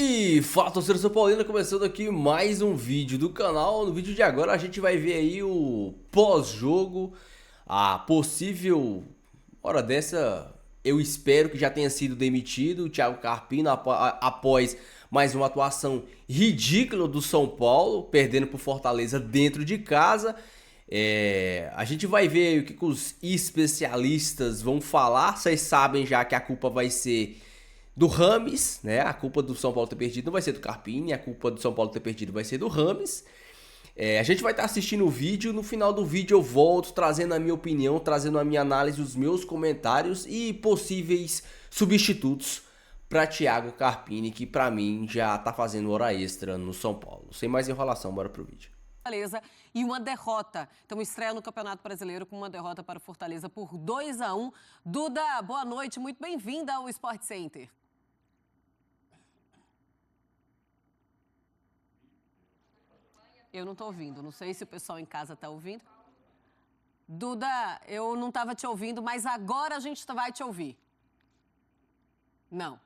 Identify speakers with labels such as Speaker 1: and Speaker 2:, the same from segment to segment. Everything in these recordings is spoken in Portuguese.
Speaker 1: E fala, torcedor São Paulino, começando aqui mais um vídeo do canal. No vídeo de agora a gente vai ver aí o pós-jogo, a possível, hora dessa, eu espero que já tenha sido demitido o Thiago Carpino após mais uma atuação ridícula do São Paulo, perdendo para o Fortaleza dentro de casa. A gente vai ver aí o que os especialistas vão falar. Vocês sabem já que a culpa vai ser do Rames, né? A culpa do São Paulo ter perdido não vai ser do Carpini, a culpa do São Paulo ter perdido vai ser do Rames. A gente vai estar assistindo o vídeo, no final do vídeo eu volto trazendo a minha opinião, trazendo a minha análise, os meus comentários e possíveis substitutos para Thiago Carpini, que para mim já tá fazendo hora extra no São Paulo. Sem mais enrolação, bora pro vídeo.
Speaker 2: Fortaleza e uma derrota. Então, estreia no Campeonato Brasileiro com uma derrota para o Fortaleza por 2-1. Duda, boa noite, muito bem-vinda ao Sport Center. Eu não estou ouvindo, não sei se o pessoal em casa está ouvindo. Duda, eu não estava te ouvindo, mas agora a gente vai te ouvir. Não.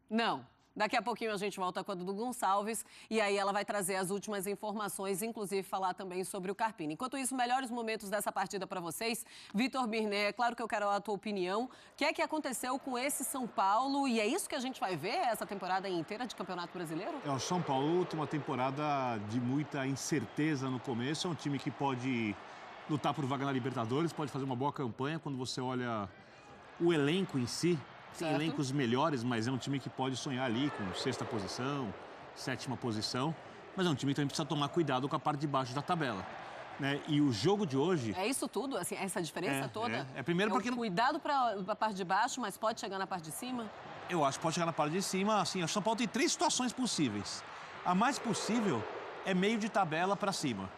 Speaker 2: Não. Daqui a pouquinho a gente volta com a Dudu Gonçalves e aí ela vai trazer as últimas informações, inclusive falar também sobre o Carpini. Enquanto isso, melhores momentos dessa partida para vocês. Vitor Birné, é claro que eu quero a tua opinião. O que é que aconteceu com esse São Paulo? E é isso que a gente vai ver essa temporada inteira de Campeonato Brasileiro?
Speaker 3: O São Paulo tem uma temporada de muita incerteza no começo. É um time que pode lutar por vaga na Libertadores, pode fazer uma boa campanha quando você olha o elenco em si. Tem elencos melhores, mas é um time que pode sonhar ali com sexta posição, sétima posição. Mas é um time que também precisa tomar cuidado com a parte de baixo da tabela, né? E o jogo de hoje...
Speaker 2: É isso tudo? Assim, essa diferença toda?
Speaker 3: Primeiro porque...
Speaker 2: Cuidado para a parte de baixo, mas pode chegar na parte de cima?
Speaker 3: Eu acho que pode chegar na parte de cima. Assim, o São Paulo tem 3 situações possíveis. A mais possível é meio de tabela para cima.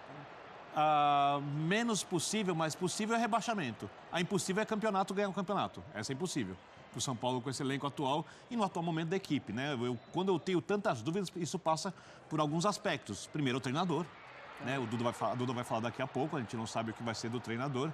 Speaker 3: A menos possível, mas possível é rebaixamento. A impossível é campeonato, ganhar o campeonato. Essa é impossível para o São Paulo com esse elenco atual e no atual momento da equipe, né? Quando eu tenho tantas dúvidas, isso passa por alguns aspectos. Primeiro, o treinador, né? A Duda vai falar daqui a pouco, a gente não sabe o que vai ser do treinador.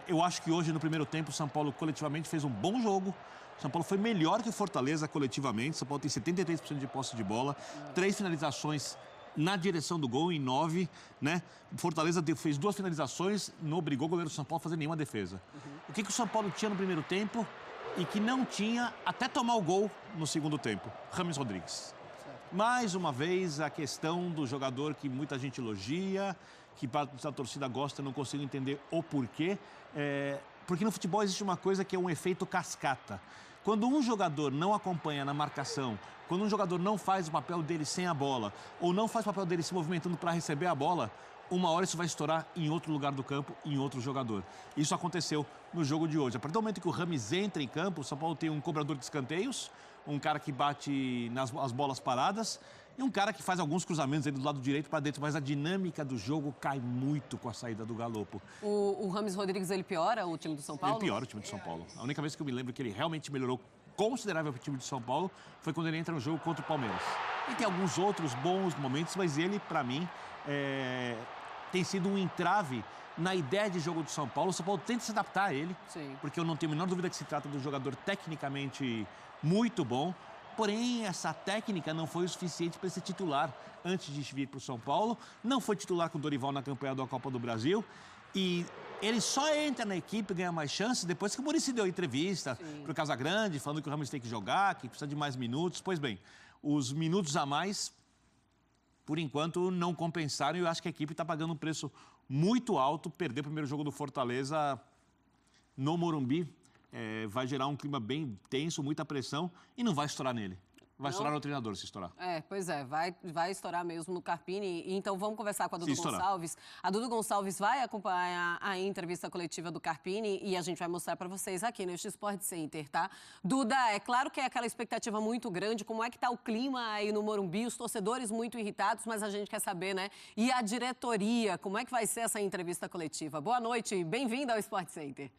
Speaker 3: Eu acho que hoje, no primeiro tempo, o São Paulo coletivamente fez um bom jogo. O São Paulo foi melhor que o Fortaleza coletivamente. O São Paulo tem 73% de posse de bola, 3 finalizações na direção do gol, em 9, né? O Fortaleza fez 2 finalizações, não obrigou o goleiro do São Paulo a fazer nenhuma defesa. O que o São Paulo tinha no primeiro tempo e que não tinha até tomar o gol no segundo tempo? Rames Rodrigues. Mais uma vez, a questão do jogador que muita gente elogia, que parte da torcida gosta, não consigo entender o porquê. Porque no futebol existe uma coisa que é um efeito cascata. Quando um jogador não acompanha na marcação, quando um jogador não faz o papel dele sem a bola, ou não faz o papel dele se movimentando para receber a bola, uma hora isso vai estourar em outro lugar do campo, em outro jogador. Isso aconteceu no jogo de hoje. A partir do momento que o Rames entra em campo, o São Paulo tem um cobrador de escanteios, um cara que bate nas bolas paradas e um cara que faz alguns cruzamentos aí do lado direito para dentro, mas a dinâmica do jogo cai muito com a saída do Galopo.
Speaker 2: O Rames Rodrigues, ele piora o time do São Paulo?
Speaker 3: Ele piora o time do São Paulo. A única vez que eu me lembro que ele realmente melhorou considerável o time de São Paulo foi quando ele entra no jogo contra o Palmeiras. E tem alguns outros bons momentos, mas ele, para mim, tem sido um entrave na ideia de jogo do São Paulo. O São Paulo tenta se adaptar a ele, porque eu não tenho a menor dúvida que se trata de um jogador tecnicamente muito bom. Porém, essa técnica não foi o suficiente para ser titular antes de vir para o São Paulo. Não foi titular com o Dorival na campanha da Copa do Brasil. E ele só entra na equipe e ganha mais chances depois que o Muricy deu entrevista para o Casagrande, falando que o Rames tem que jogar, que precisa de mais minutos. Pois bem, os minutos a mais, por enquanto, não compensaram. E eu acho que a equipe está pagando um preço muito alto. Perder o primeiro jogo do Fortaleza no Morumbi vai gerar um clima bem tenso, muita pressão e não vai estourar nele. Vai estourar no treinador, se estourar.
Speaker 2: Pois é, vai estourar mesmo no Carpini. Então vamos conversar com a Dudu Gonçalves. A Dudu Gonçalves vai acompanhar a entrevista coletiva do Carpini e a gente vai mostrar para vocês aqui neste Sport Center, tá? Duda, é claro que é aquela expectativa muito grande. Como é que tá o clima aí no Morumbi? Os torcedores muito irritados, mas a gente quer saber, né? E a diretoria, como é que vai ser essa entrevista coletiva? Boa noite, bem-vinda ao Sport Center.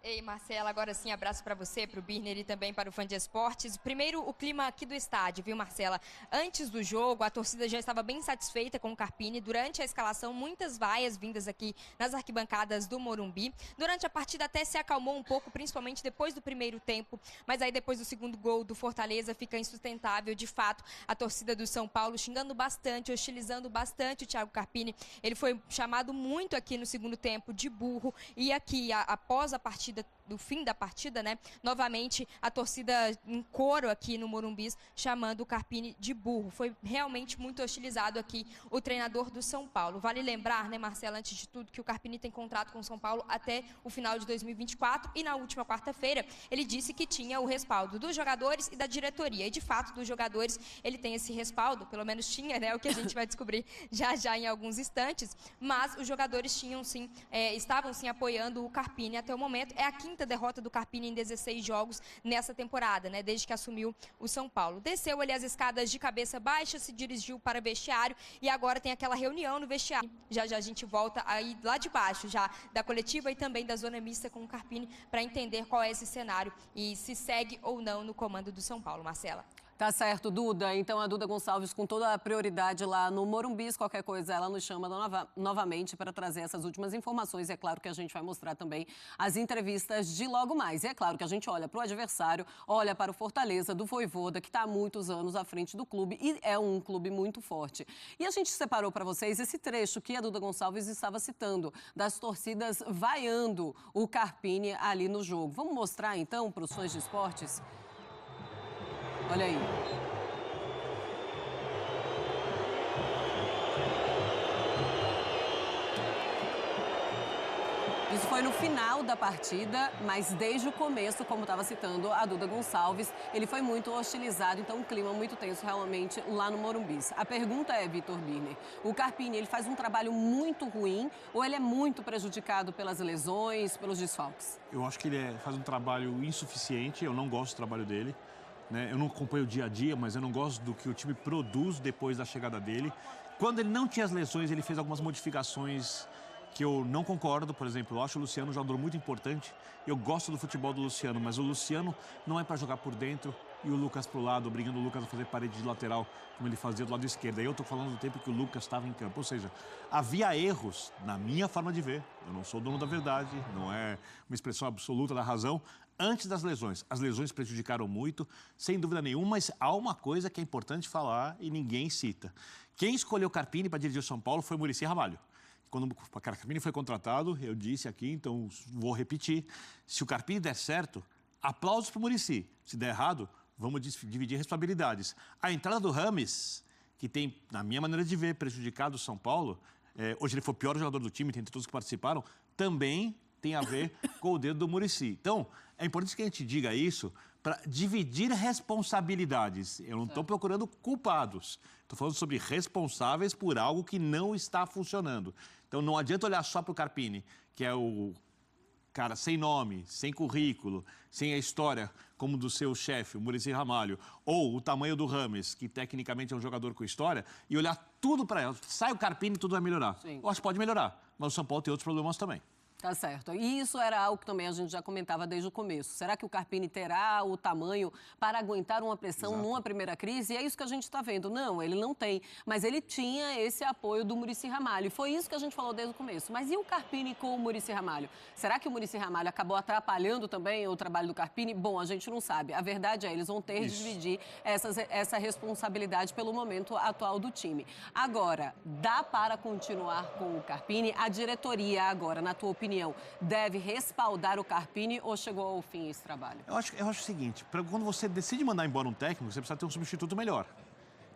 Speaker 4: Ei, Marcela, agora sim, abraço para você, para o Birner e também para o Fã de Esportes. Primeiro, o clima aqui do estádio, viu, Marcela? Antes do jogo, a torcida já estava bem satisfeita com o Carpini. Durante a escalação, muitas vaias vindas aqui nas arquibancadas do Morumbi. Durante a partida até se acalmou um pouco, principalmente depois do primeiro tempo. Mas aí depois do segundo gol do Fortaleza fica insustentável, de fato, a torcida do São Paulo xingando bastante, hostilizando bastante o Thiago Carpini. Ele foi chamado muito aqui no segundo tempo de burro e aqui, após a partida, do fim da partida, né? Novamente a torcida em coro aqui no Morumbi chamando o Carpini de burro. Foi realmente muito hostilizado aqui o treinador do São Paulo. Vale lembrar, né, Marcela, antes de tudo, que o Carpini tem contrato com o São Paulo até o final de 2024 e na última quarta-feira ele disse que tinha o respaldo dos jogadores e da diretoria. E de fato, dos jogadores ele tem esse respaldo, pelo menos tinha, né? O que a gente vai descobrir já em alguns instantes. Mas os jogadores tinham sim, estavam sim apoiando o Carpini até o momento. É a quinta derrota do Carpini em 16 jogos nessa temporada, né? Desde que assumiu o São Paulo. Desceu ali as escadas de cabeça baixa, se dirigiu para o vestiário e agora tem aquela reunião no vestiário. Já a gente volta aí lá de baixo, já da coletiva e também da zona mista com o Carpini para entender qual é esse cenário e se segue ou não no comando do São Paulo. Marcela.
Speaker 2: Tá certo, Duda. Então, a Duda Gonçalves, com toda a prioridade lá no Morumbi, qualquer coisa, ela nos chama novamente para trazer essas últimas informações. E é claro que a gente vai mostrar também as entrevistas de logo mais. E é claro que a gente olha para o adversário, olha para o Fortaleza, do Vojvoda, que está há muitos anos à frente do clube e é um clube muito forte. E a gente separou para vocês esse trecho que a Duda Gonçalves estava citando, das torcidas vaiando o Carpini ali no jogo. Vamos mostrar, então, para os fãs de esportes? Olha aí. Isso foi no final da partida, mas desde o começo, como estava citando a Duda Gonçalves, ele foi muito hostilizado, então um clima muito tenso realmente lá no Morumbi. A pergunta é, Vitor Birner, o Carpini, ele faz um trabalho muito ruim ou ele é muito prejudicado pelas lesões, pelos desfalques?
Speaker 3: Eu acho que ele faz um trabalho insuficiente, eu não gosto do trabalho dele. Né? Eu não acompanho o dia a dia, mas eu não gosto do que o time produz depois da chegada dele. Quando ele não tinha as lesões, ele fez algumas modificações que eu não concordo. Por exemplo, eu acho o Luciano um jogador muito importante. Eu gosto do futebol do Luciano, mas o Luciano não é para jogar por dentro e o Lucas pro lado, obrigando o Lucas a fazer parede de lateral, como ele fazia do lado esquerdo. Aí eu estou falando do tempo que o Lucas estava em campo. Ou seja, havia erros, na minha forma de ver. Eu não sou dono da verdade, não é uma expressão absoluta da razão. Antes das lesões, as lesões prejudicaram muito, sem dúvida nenhuma, mas há uma coisa que é importante falar e ninguém cita. Quem escolheu o Carpini para dirigir o São Paulo foi o Muricy Ramalho. Quando o Carpini foi contratado, eu disse aqui, então vou repetir, se o Carpini der certo, aplausos para o Muricy. Se der errado, vamos dividir responsabilidades. A entrada do Rames, que tem, na minha maneira de ver, prejudicado o São Paulo, hoje ele foi o pior jogador do time, entre todos que participaram, também tem a ver com o dedo do Muricy. Então, é importante que a gente diga isso para dividir responsabilidades. Eu não estou procurando culpados. Estou falando sobre responsáveis por algo que não está funcionando. Então, não adianta olhar só para o Carpini, que é o cara sem nome, sem currículo, sem a história como do seu chefe, o Muricy Ramalho, ou o tamanho do Rames, que tecnicamente é um jogador com história, e olhar tudo para ela. Sai o Carpini e tudo vai melhorar. Sim. Eu acho que pode melhorar, mas o São Paulo tem outros problemas também.
Speaker 2: Tá certo. E isso era algo que também a gente já comentava desde o começo. Será que o Carpini terá o tamanho para aguentar uma pressão numa primeira crise? E é isso que a gente está vendo. Não, ele não tem. Mas ele tinha esse apoio do Muricy Ramalho. E foi isso que a gente falou desde o começo. Mas e o Carpini com o Muricy Ramalho? Será que o Muricy Ramalho acabou atrapalhando também o trabalho do Carpini? Bom, a gente não sabe. A verdade é, eles vão ter de dividir essa responsabilidade pelo momento atual do time. Agora, dá para continuar com o Carpini? A diretoria agora, na tua opinião, deve respaldar o Carpini ou chegou ao fim esse trabalho?
Speaker 3: Eu acho o seguinte, quando você decide mandar embora um técnico, você precisa ter um substituto melhor.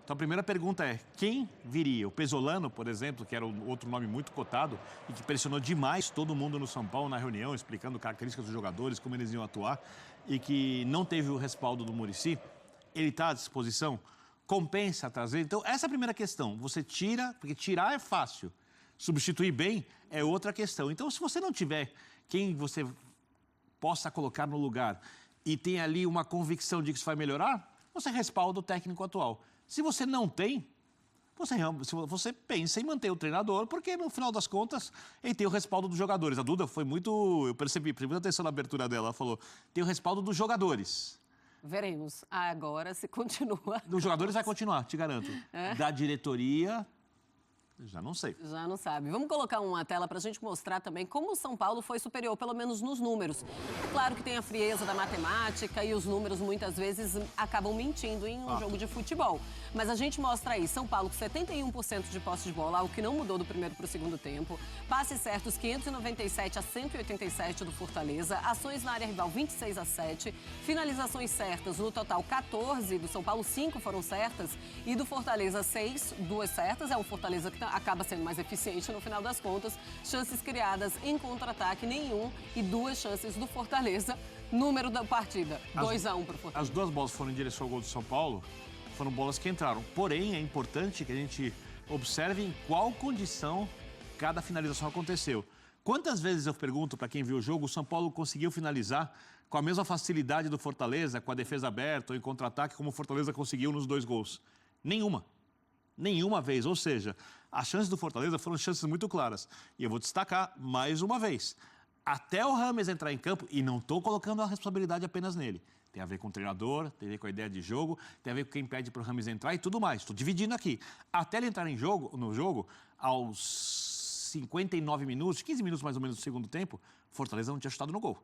Speaker 3: Então a primeira pergunta é, quem viria? O Pesolano, por exemplo, que era outro nome muito cotado e que pressionou demais todo mundo no São Paulo na reunião, explicando características dos jogadores, como eles iam atuar, e que não teve o respaldo do Muricy, ele está à disposição? Compensa trazer? Então essa é a primeira questão. Você tira, porque tirar é fácil. Substituir bem é outra questão. Então, se você não tiver quem você possa colocar no lugar e tem ali uma convicção de que isso vai melhorar, você respalda o técnico atual. Se você não tem, você pensa em manter o treinador, porque no final das contas ele tem o respaldo dos jogadores. A Duda foi muito, eu percebi, prestei atenção na abertura dela, ela falou, tem o respaldo dos jogadores.
Speaker 2: Veremos agora se continua.
Speaker 3: Dos jogadores vai continuar, te garanto. Da diretoria, já não sei.
Speaker 2: Já não sabe. Vamos colocar uma tela para a gente mostrar também como o São Paulo foi superior, pelo menos nos números. É claro que tem a frieza da matemática e os números muitas vezes acabam mentindo em um jogo de futebol. Mas a gente mostra aí, São Paulo com 71% de posse de bola, algo que não mudou do primeiro para o segundo tempo. Passes certos 597 a 187 do Fortaleza. Ações na área rival 26-7. Finalizações certas, no total 14 do São Paulo, 5 foram certas. E do Fortaleza 6, 2 certas. É um Fortaleza que acaba sendo mais eficiente no final das contas. Chances criadas em contra-ataque, nenhum. E 2 chances do Fortaleza. Número da partida, 2-1 para o Fortaleza.
Speaker 3: As 2 bolas foram em direção ao gol do São Paulo, foram bolas que entraram. Porém, é importante que a gente observe em qual condição cada finalização aconteceu. Quantas vezes eu pergunto para quem viu o jogo, o São Paulo conseguiu finalizar com a mesma facilidade do Fortaleza, com a defesa aberta ou em contra-ataque, como o Fortaleza conseguiu nos 2 gols? Nenhuma. Nenhuma vez. Ou seja, as chances do Fortaleza foram chances muito claras. E eu vou destacar mais uma vez. Até o Rames entrar em campo, e não estou colocando a responsabilidade apenas nele. Tem a ver com o treinador, tem a ver com a ideia de jogo, tem a ver com quem pede para o Rames entrar e tudo mais. Estou dividindo aqui. Até ele entrar no jogo, aos 59 minutos, 15 minutos mais ou menos do segundo tempo, Fortaleza não tinha chutado no gol.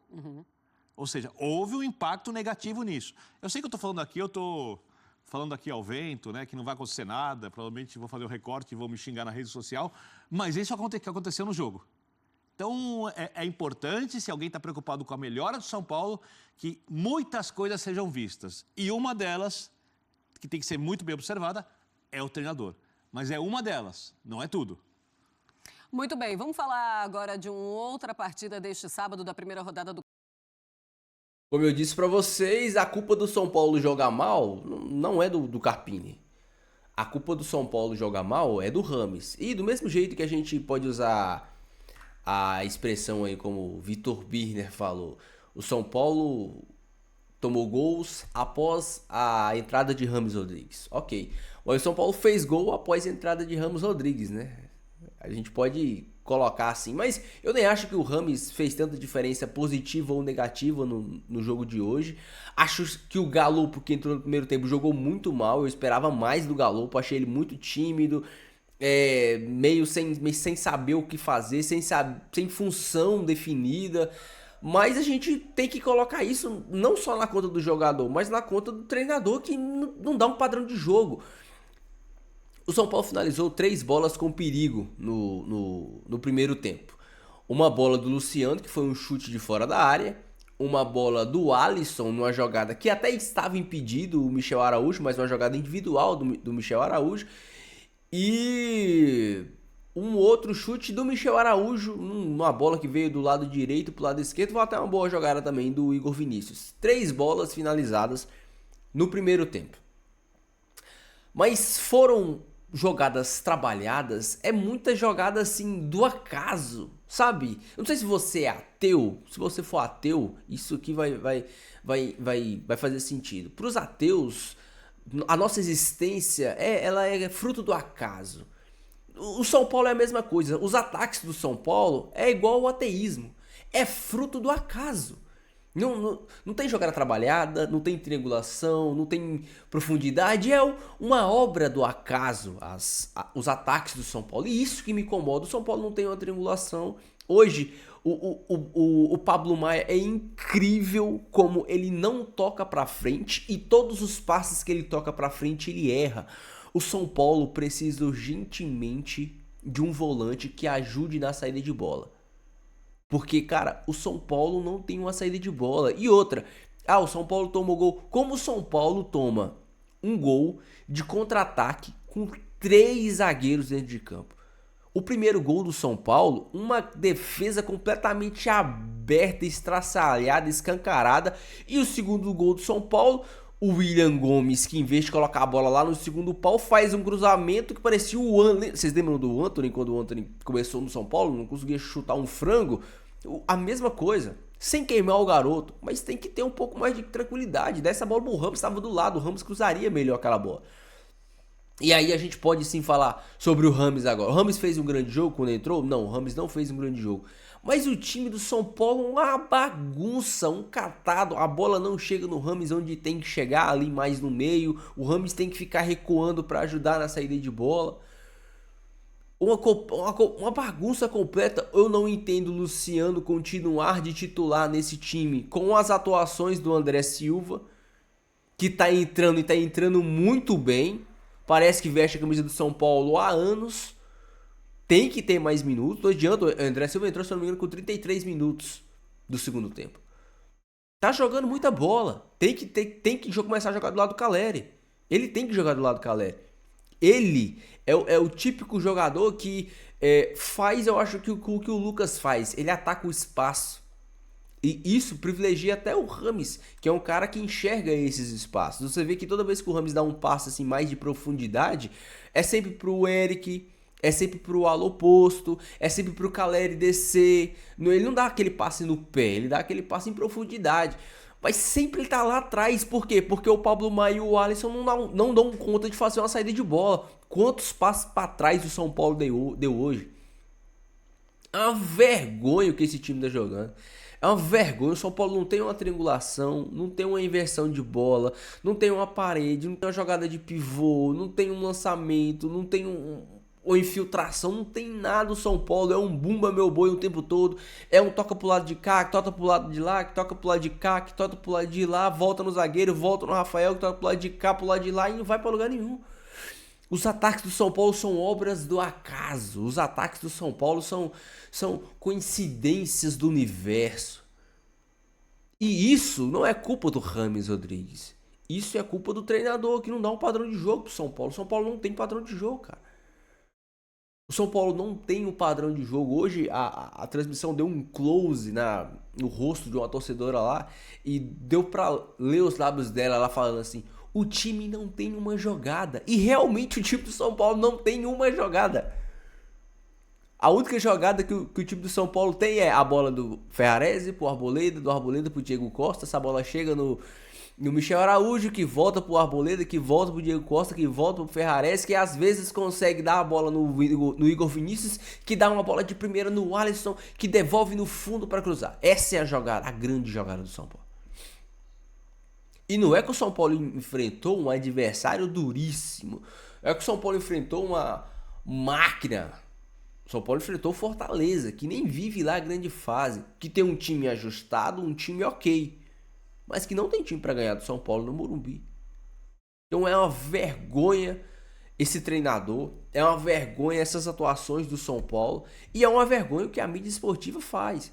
Speaker 3: Ou seja, houve um impacto negativo nisso. Eu sei que eu estou falando aqui, eu estou falando aqui ao vento, né, que não vai acontecer nada, provavelmente vou fazer o recorte e vou me xingar na rede social, mas isso que aconteceu no jogo. Então, é importante, se alguém está preocupado com a melhora do São Paulo, que muitas coisas sejam vistas. E uma delas, que tem que ser muito bem observada, é o treinador. Mas é uma delas, não é tudo.
Speaker 2: Muito bem, vamos falar agora de uma outra partida deste sábado, da primeira rodada do...
Speaker 1: Como eu disse pra vocês, a culpa do São Paulo jogar mal não é do Carpini. A culpa do São Paulo jogar mal é do Rames. E do mesmo jeito que a gente pode usar a expressão aí como o Vitor Birner falou, o São Paulo tomou gols após a entrada de Rames Rodrigues. Ok, mas o São Paulo fez gol após a entrada de Rames Rodrigues, né? A gente pode colocar assim, mas eu nem acho que o Rames fez tanta diferença positiva ou negativa no jogo de hoje. Acho que o Galopo, que entrou no primeiro tempo, jogou muito mal. Eu esperava mais do Galopo, achei ele muito tímido, meio sem saber o que fazer, sem função definida. Mas a gente tem que colocar isso não só na conta do jogador, mas na conta do treinador, que não dá um padrão de jogo. O São Paulo finalizou 3 bolas com perigo no primeiro tempo. Uma bola do Luciano, que foi um chute de fora da área. Uma bola do Alisson, numa jogada que até estava impedido o Michel Araújo, mas uma jogada individual do Michel Araújo. E um outro chute do Michel Araújo, uma bola que veio do lado direito para o lado esquerdo. Foi até uma boa jogada também do Igor Vinícius. 3 bolas finalizadas no primeiro tempo. Mas foram jogadas trabalhadas, muita jogada assim do acaso, sabe? Eu não sei se você é ateu, se você for ateu, isso aqui vai fazer sentido. Para os ateus, a nossa existência ela é fruto do acaso. O São Paulo é a mesma coisa, os ataques do São Paulo é igual ao ateísmo, é fruto do acaso. Não tem jogada trabalhada, não tem triangulação, não tem profundidade, é uma obra do acaso, os ataques do São Paulo. E isso que me incomoda, o São Paulo não tem uma triangulação. Hoje, o Pablo Maia é incrível como ele não toca pra frente e todos os passes que ele toca pra frente ele erra. O São Paulo precisa urgentemente de um volante que ajude na saída de bola. Porque, cara, o São Paulo não tem uma saída de bola. E outra, o São Paulo tomou gol. Como o São Paulo toma um gol de contra-ataque com 3 zagueiros dentro de campo? O primeiro gol do São Paulo, uma defesa completamente aberta, estraçalhada, escancarada. E o segundo gol do São Paulo, o William Gomes, que em vez de colocar a bola lá no segundo pau, faz um cruzamento que parecia o Anthony. Vocês lembram do Anthony, quando o Anthony começou no São Paulo, não conseguia chutar um frango? A mesma coisa, sem queimar o garoto, mas tem que ter um pouco mais de tranquilidade. Dessa bola o Ramos estava do lado, o Ramos cruzaria melhor aquela bola. E aí a gente pode sim falar sobre o Rames agora. O Rames fez um grande jogo quando entrou? Não, o Rames não fez um grande jogo. Mas o time do São Paulo é uma bagunça, um catado. A bola não chega no Rames onde tem que chegar, ali mais no meio. O Rames tem que ficar recuando para ajudar na saída de bola. Uma bagunça completa. Eu não entendo o Luciano continuar de titular nesse time com as atuações do André Silva, que tá entrando e tá entrando muito bem. Parece que veste a camisa do São Paulo há anos. Tem que ter mais minutos. Não adianta. O André Silva entrou, se não me engano, com 33 minutos do segundo tempo. Tá jogando muita bola. Tem que começar a jogar do lado do Caleri. Ele tem que jogar do lado do Caleri. Ele é o típico jogador que faz, eu acho, que o que o Lucas faz. Ele ataca o espaço. E isso privilegia até o Rames, que é um cara que enxerga esses espaços. Você vê que toda vez que o Rames dá um passe assim, mais de profundidade, é sempre pro Eric, é sempre pro ala oposto, é sempre pro Caleri descer. Ele não dá aquele passe no pé, ele dá aquele passe em profundidade. Mas sempre ele tá lá atrás. Por quê? Porque o Pablo Maia e o Alisson não dão conta de fazer uma saída de bola. Quantos passos para trás o São Paulo deu hoje? É uma vergonha o que esse time tá jogando. É uma vergonha. O São Paulo não tem uma triangulação, não tem uma inversão de bola, não tem uma parede, não tem uma jogada de pivô, não tem um lançamento, não tem ou infiltração, não tem nada. O São Paulo é um bumba meu boi o tempo todo, é um toca pro lado de cá, que toca pro lado de lá, que toca pro lado de cá, que toca pro lado de lá, volta no zagueiro, volta no Rafael, que toca pro lado de cá, pro lado de lá, e não vai pra lugar nenhum. Os ataques do São Paulo são obras do acaso. Os ataques do São Paulo são coincidências do universo. E isso não é culpa do Rames Rodrigues. Isso é culpa do treinador, que não dá um padrão de jogo pro São Paulo. O São Paulo não tem padrão de jogo, cara. O São Paulo não tem um padrão de jogo. Hoje a transmissão deu um close no rosto de uma torcedora lá e deu pra ler os lábios dela, ela falando assim: o time não tem uma jogada. E realmente o time do São Paulo não tem uma jogada. A única jogada que o time do São Paulo tem é a bola do Ferrarese pro Arboleda, do Arboleda pro Diego Costa. Essa bola chega no Michel Araújo, que volta pro Arboleda, que volta pro Diego Costa, que volta pro Ferrarese, que às vezes consegue dar a bola no Igor Vinícius, que dá uma bola de primeira no Alisson, que devolve no fundo para cruzar. Essa é a jogada, a grande jogada do São Paulo. E não é que o São Paulo enfrentou um adversário duríssimo. É que o São Paulo enfrentou uma máquina. O São Paulo enfrentou o Fortaleza, que nem vive lá a grande fase. Que tem um time ajustado, um time ok. Mas que não tem time para ganhar do São Paulo no Morumbi. Então é uma vergonha esse treinador. É uma vergonha essas atuações do São Paulo. E é uma vergonha o que a mídia esportiva faz.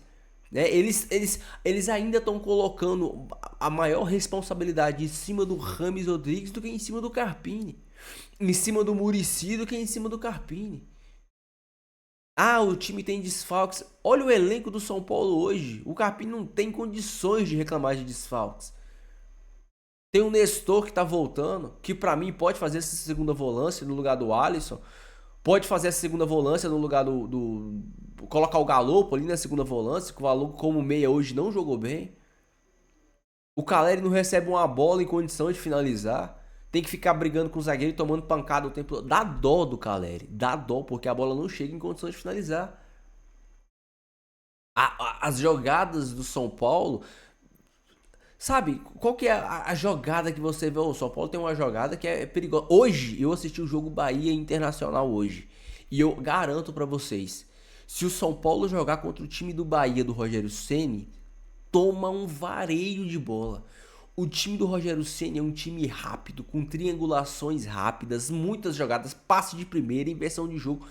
Speaker 1: Eles ainda estão colocando a maior responsabilidade em cima do Rames Rodrigues do que em cima do Carpini, em cima do Muricy do que em cima do Carpini. Ah, o time tem desfalques. Olha o elenco do São Paulo hoje. O Carpini não tem condições de reclamar de desfalques. Tem o Nestor que tá voltando, que pra mim pode fazer essa segunda volância no lugar do Alisson. Pode fazer essa segunda volância no lugar colocar o Galopo ali na segunda volância, que o Galopo como meia hoje não jogou bem. O Caleri não recebe uma bola em condição de finalizar. Tem que ficar brigando com o zagueiro e tomando pancada o tempo todo. Dá dó do Caleri. Dá dó, porque a bola não chega em condição de finalizar. As jogadas do São Paulo... Sabe, qual que é a jogada que você vê? O São Paulo tem uma jogada que é perigosa. Hoje, eu assisti o jogo Bahia Internacional hoje. E eu garanto pra vocês, se o São Paulo jogar contra o time do Bahia, do Rogério Ceni, toma um vareio de bola. O time do Rogério Ceni é um time rápido, com triangulações rápidas, muitas jogadas, passe de primeira, inversão de jogo.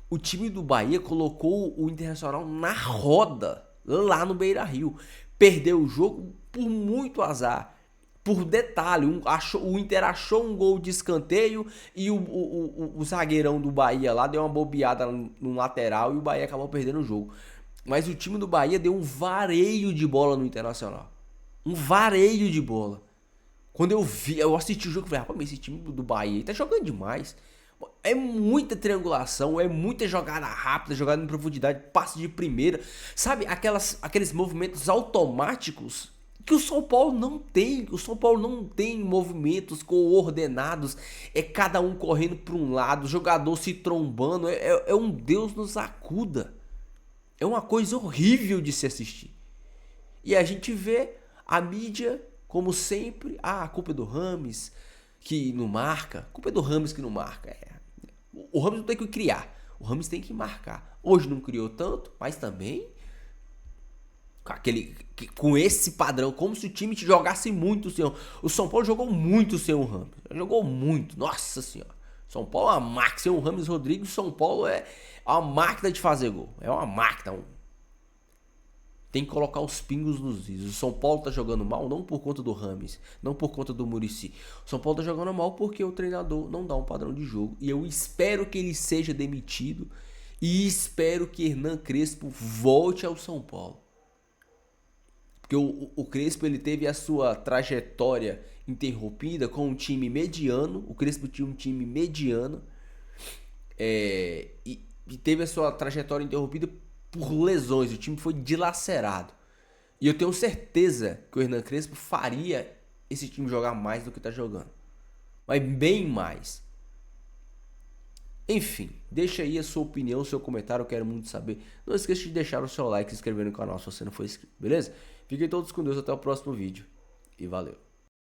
Speaker 1: O time do Bahia colocou o Internacional na roda, lá no Beira-Rio. Perdeu o jogo por muito azar. Por detalhe, o Inter achou um gol de escanteio e o zagueirão do Bahia lá deu uma bobeada no lateral e o Bahia acabou perdendo o jogo. Mas o time do Bahia deu um vareio de bola no Internacional. Um vareio de bola. Quando eu assisti o jogo, eu falei, rapaz, esse time do Bahia tá jogando demais. É muita triangulação, é muita jogada rápida, jogada em profundidade, passe de primeira. Sabe, aqueles movimentos automáticos Que o São Paulo não tem. O São Paulo não tem movimentos coordenados. É cada um correndo para um lado, jogador se trombando. É um Deus nos acuda. É uma coisa horrível de se assistir. E a gente vê a mídia, como sempre, a culpa é do Rames, que não marca. A culpa é do Rames que não marca. O Rames não tem que criar. O Rames tem que marcar. Hoje não criou tanto, mas também com esse padrão, como se o time te jogasse muito sem o São Paulo jogou muito sem o Rames. Jogou muito, nossa senhora. São Paulo é uma máquina, sem o Rames Rodrigues, São Paulo é uma máquina de fazer gol. É uma máquina. Tem que colocar os pingos nos is. O São Paulo tá jogando mal não por conta do Rames, não por conta do Muricy. O São Paulo tá jogando mal porque o treinador não dá um padrão de jogo. E eu espero que ele seja demitido e espero que Hernan Crespo volte ao São Paulo. Porque o Crespo ele teve a sua trajetória interrompida com um time mediano. O Crespo tinha um time mediano e teve a sua trajetória interrompida por lesões. O time foi dilacerado. E eu tenho certeza que o Hernan Crespo faria esse time jogar mais do que está jogando. Mas bem mais. Enfim, deixa aí a sua opinião, o seu comentário, eu quero muito saber. Não esqueça de deixar o seu like e se inscrever no canal se você não for inscrito, beleza? Fiquem todos com Deus, até o próximo vídeo e valeu!